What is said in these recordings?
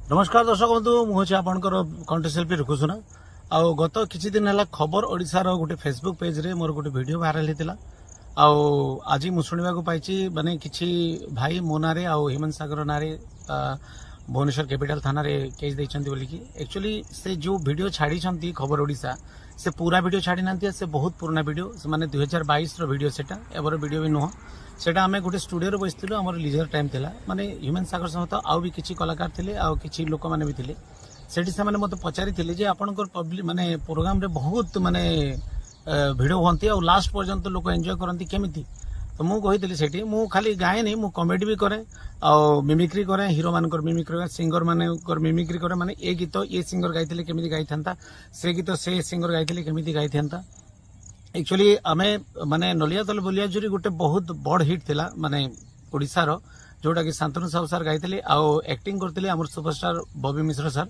नमस्कार दर्शक बंधु मुझे आपंकर कंठशिल्पी रुकुसुना आ गत किछि दिन है खबर ओडिशार गोटे फेसबुक पेज रे मोर गोटे वीडियो वायरल होता आज मु शुणा पाई माने किछि भाई मो नारे आ हेमंत सागर नारे भुवनेश्वर कैपिटल थाना रे केस देइछंती बोलिकी एक्चुअली से जो वीडियो छाड़ी खबर ओडिशा से पूरा वीडियो छाड़ी ना से बहुत पुराना वीडियो से माने 2022 रो वीडियो सेटा एबर वीडियो भी नुह सेटा आमे गोटे स्टूडियो रे बसिथिलु हमर लीजर टाइम थिला माने हेमंत सागर सहित आउ भी किछि कलाकार थिले आ किछि लोक माने भी थिले सेठी से माने मते पचारि थिले जे आपनकर पब्लिक माने प्रोग्राम रे बहुत माने वीडियो होंती और लास्ट पर्यंत लोक एंजॉय करंती केमिति तो मु कही सेठी मु खाली गाए नहीं मु कॉमेडी भी करे और मिमिक्री करे हीरो मानकर मिमिक्री सिंगर मानकर मिमिक्री करे माने ए गीत ये सिंगर गाइथिले केमिति गाइथांता से गीत से सिंगर गाइथिले केमिति गाइथांता एक्चुअली आमे माने नलिया तल बोलिया जुरी गोटे बहुत बड़ हिट थिला माने ओडिसा रो जोटा कि शांतनु साहू सर गाइथिले आ एक्टिंग करथिले हमर सुपरस्टार बॉबी मिश्र सर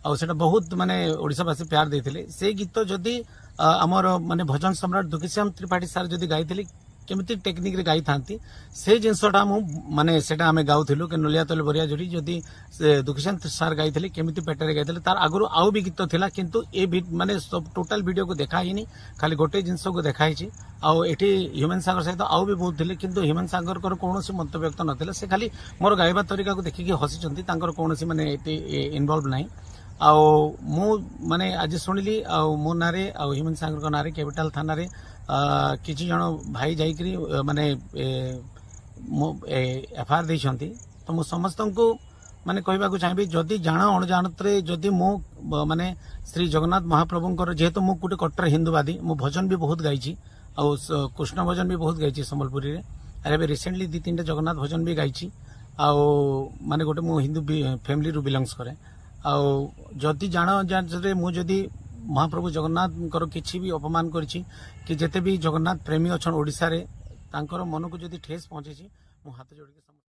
आ सेटा बहुत माने ओडिसावासी प्यार देथिले से गीत जदी हमर माने भजन सम्राट दुखीश्याम त्रिपाठी सर जदी गाइथिले केमिति टेक्निक रे गाई थांती से जिनसटा मु माने सेटा हमें गाउथिलु के नलिया तल बरिया जोड़ी जदी दुखीश्याम सर गाइथिले केमिति पेटरे गाइथिले तार आगरु आउ भी गीत थिला किंतु ए माने सब टोटल वीडियो को देखा ही नहीं खाली गोटे जिनस को देखाई छी आ एठी हेमंत सागर सहित आउ भी बहुत थिले किंतु हेमंत सागर कर कोनोसी मंतव्य व्यक्त नथिले से खाली मोर गाइबा तरीका को देखि के हसी चंती तांकर कोनोसी माने एटी इन्वॉल्व नाही आ मु माने आज सुनिली आ मो नारे आ हेमंत सागर को नारे कैपिटल थाना रे किछि जण भाई जाइकरी माने एफआईआर देइछंती तो मु समस्त को माने कहबा को चाहबी जदी जाण अणजाणतरे जदी मु माने श्री जगन्नाथ महाप्रभुंकर जेहेतु मु गुटे कट्टर हिंदूवादी मु भजन भी बहुत गाइछि आ कृष्ण भजन भी बहुत गाइछि सम्बलपुरी रे अरे बे रिसेंटली 2-3 जगन्नाथ भजन भी गाइछि आ माने गोटे मु हिंदू फैमिली रु बिलोंग्स करे आ जदी जाण अणजाणतरे मु जदी महाप्रभु जगन्नाथ किसी भी अपमान करिछि कि जेते भी जगन्नाथ प्रेमी अच्छा ओडिशा रे तांकर मन को जदी ठेस पहुंचे मु हाथ जोड़ के